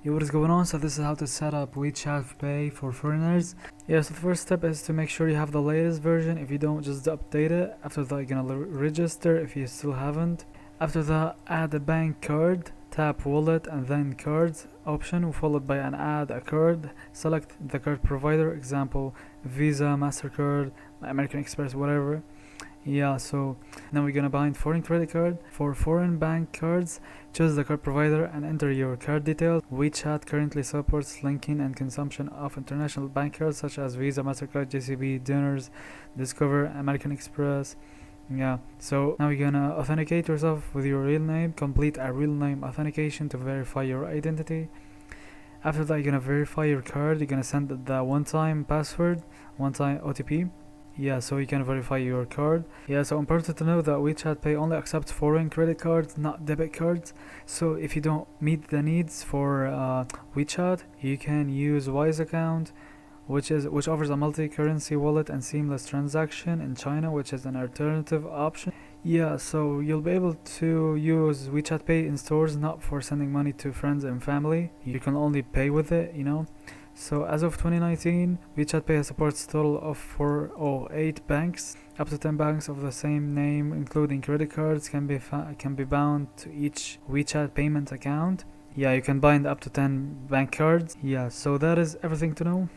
Yo, what is going on? So this is how to set up WeChat Pay for foreigners. Yeah, so the first step is to make sure you have the latest version. If you don't, just update it. After that, you're gonna register if you still haven't. After that, add a bank card, tap wallet and then cards option followed by an add a card. Select the card provider, example Visa, MasterCard, American Express, whatever. Yeah, so now we're gonna bind foreign credit card. For foreign bank cards, choose the card provider and enter your card details. WeChat currently supports linking and consumption of international bank cards such as Visa, MasterCard, JCB, Dinners, Discover, American Express. Yeah, so now you're gonna authenticate yourself with your real name. Complete a real name authentication to verify your identity. After that, you're gonna verify your card. You're gonna send the one-time password, one-time OTP. Yeah, so you can verify your card. Yeah, so important to know that WeChat Pay only accepts foreign credit cards, not debit cards. So if you don't meet the needs for WeChat, you can use Wise account, which offers a multi-currency wallet and seamless transaction in China, which is an alternative option. Yeah, so you'll be able to use WeChat Pay in stores, not for sending money to friends and family. You can only pay with it, So as of 2019, WeChat Pay supports a total of 4 or 8 banks. Up to 10 banks of the same name, including credit cards, can be bound to each WeChat payment account. Yeah, you can bind up to 10 bank cards. Yeah, so that is everything to know.